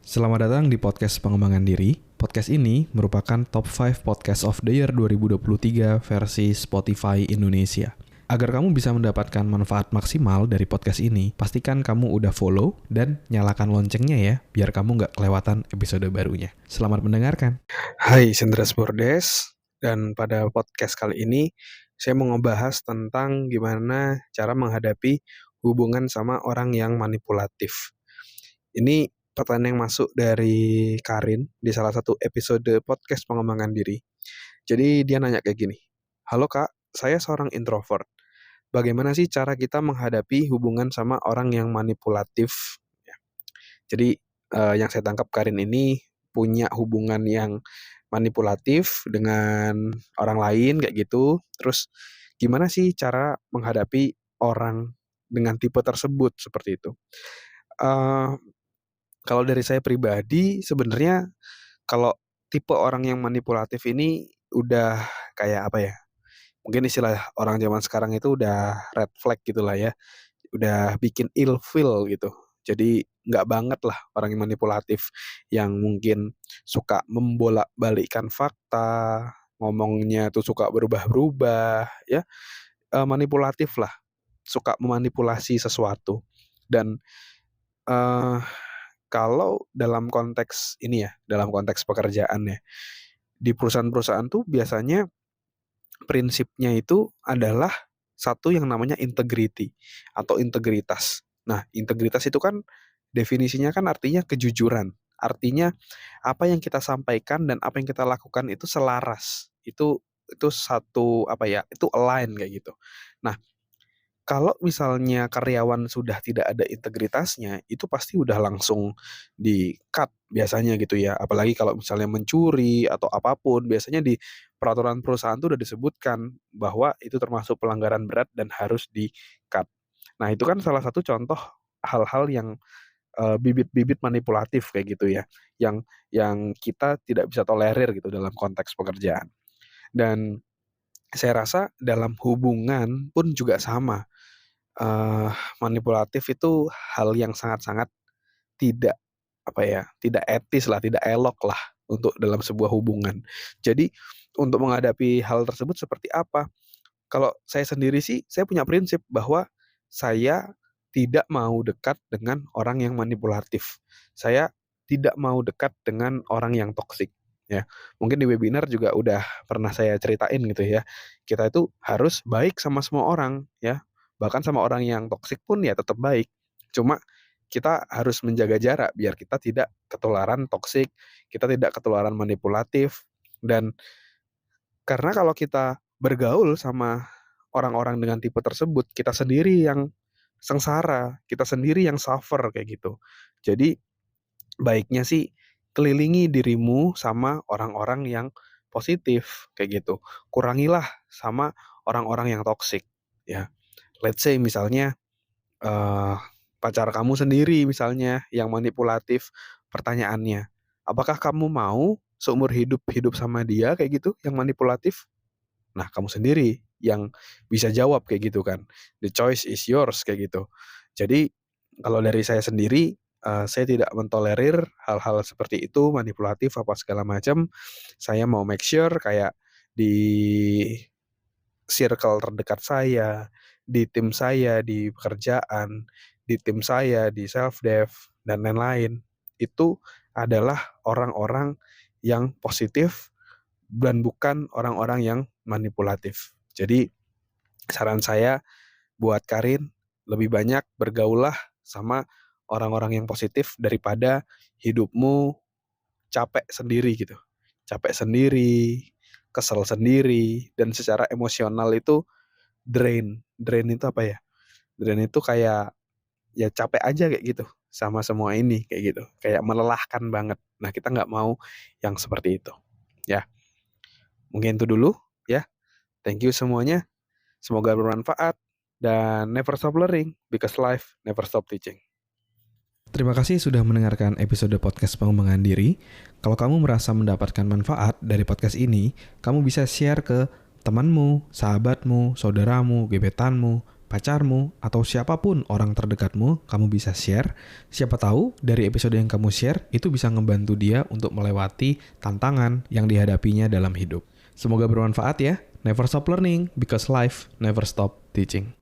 Selamat datang di podcast pengembangan diri. Podcast ini merupakan top 5 podcast of the year 2023 versi Spotify Indonesia. Agar kamu bisa mendapatkan manfaat maksimal dari podcast ini, pastikan kamu udah follow dan nyalakan loncengnya ya, biar kamu nggak kelewatan episode barunya. Selamat mendengarkan. Hai, Sendras Bordes. Dan pada podcast kali ini, saya mau ngebahas tentang gimana cara menghadapi hubungan sama orang yang manipulatif. Ini pertanyaan yang masuk dari Karin di salah satu episode podcast pengembangan diri. Jadi dia nanya kayak gini, "Halo Kak, saya seorang introvert. Bagaimana sih cara kita menghadapi hubungan sama orang yang manipulatif?" Ya. Jadi yang saya tangkap Karin ini punya hubungan yang manipulatif dengan orang lain kayak gitu. Terus gimana sih cara menghadapi orang dengan tipe tersebut seperti itu. Eee, Kalau dari saya pribadi sebenarnya kalau tipe orang yang manipulatif ini udah kayak apa ya, mungkin istilah orang zaman sekarang itu udah red flag gitulah ya. Udah bikin ilfeel gitu. Jadi nggak banget lah orang yang manipulatif, yang mungkin suka membolak-balikkan fakta, ngomongnya tuh suka berubah-berubah ya, manipulatif lah, suka memanipulasi sesuatu. Dan, eee, kalau dalam konteks ini ya, dalam konteks pekerjaan ya, di perusahaan-perusahaan tuh biasanya prinsipnya itu adalah satu yang namanya integrity atau integritas. Nah, integritas itu kan definisinya kan artinya kejujuran. Artinya apa yang kita sampaikan dan apa yang kita lakukan itu selaras. Itu satu apa ya, itu align kayak gitu. Nah, kalau misalnya karyawan sudah tidak ada integritasnya, itu pasti udah langsung di-cut biasanya gitu ya. Apalagi kalau misalnya mencuri atau apapun, biasanya di peraturan perusahaan tuh udah disebutkan bahwa itu termasuk pelanggaran berat dan harus di-cut. Nah, itu kan salah satu contoh hal-hal yang, bibit-bibit manipulatif kayak gitu ya, yang kita tidak bisa tolerir gitu dalam konteks pekerjaan. Dan saya rasa dalam hubungan pun juga sama. Eee, Manipulatif itu hal yang sangat-sangat tidak, apa ya, tidak etis lah, tidak elok lah untuk dalam sebuah hubungan. Jadi untuk menghadapi hal tersebut seperti apa? Kalau saya sendiri sih, saya punya prinsip bahwa saya tidak mau dekat dengan orang yang manipulatif. Saya tidak mau dekat dengan orang yang toksik, ya. Mungkin di webinar juga udah pernah saya ceritain gitu ya. Kita itu harus baik sama semua orang, ya. Bahkan sama orang yang toksik pun ya tetap baik. Cuma kita harus menjaga jarak biar kita tidak ketularan toksik, kita tidak ketularan manipulatif, dan karena kalau kita bergaul sama orang-orang dengan tipe tersebut, kita sendiri yang sengsara, kita sendiri yang suffer kayak gitu. Jadi baiknya sih kelilingi dirimu sama orang-orang yang positif kayak gitu. Kurangilah sama orang-orang yang toksik ya. Let's say misalnya, eee, pacar kamu sendiri misalnya yang manipulatif, pertanyaannya, apakah kamu mau seumur hidup hidup sama dia kayak gitu yang manipulatif? Nah, kamu sendiri yang bisa jawab kayak gitu kan. The choice is yours kayak gitu. Jadi kalau dari saya sendiri, saya tidak mentolerir hal-hal seperti itu, manipulatif apa segala macam. Saya mau make sure kayak di circle terdekat saya, di tim saya, di pekerjaan, di tim saya, di self dev dan lain-lain, itu adalah orang-orang yang positif dan bukan orang-orang yang manipulatif. Jadi saran saya buat Karin, lebih banyak bergaullah sama orang-orang yang positif daripada hidupmu capek sendiri gitu. Capek sendiri, kesel sendiri, dan secara emosional itu drain. Drain itu apa ya? Drain itu kayak ya capek aja kayak gitu sama semua ini kayak gitu. Kayak melelahkan banget. Nah, kita nggak mau yang seperti itu. Ya, mungkin itu dulu ya. Thank you semuanya. Semoga bermanfaat dan never stop learning because life never stop teaching. Terima kasih sudah mendengarkan episode podcast pengembangan diri. Kalau kamu merasa mendapatkan manfaat dari podcast ini, kamu bisa share ke temanmu, sahabatmu, saudaramu, gebetanmu, pacarmu, atau siapapun orang terdekatmu, kamu bisa share. Siapa tahu dari episode yang kamu share, itu bisa ngebantu dia untuk melewati tantangan yang dihadapinya dalam hidup. Semoga bermanfaat ya. Never stop learning, because life never stop teaching.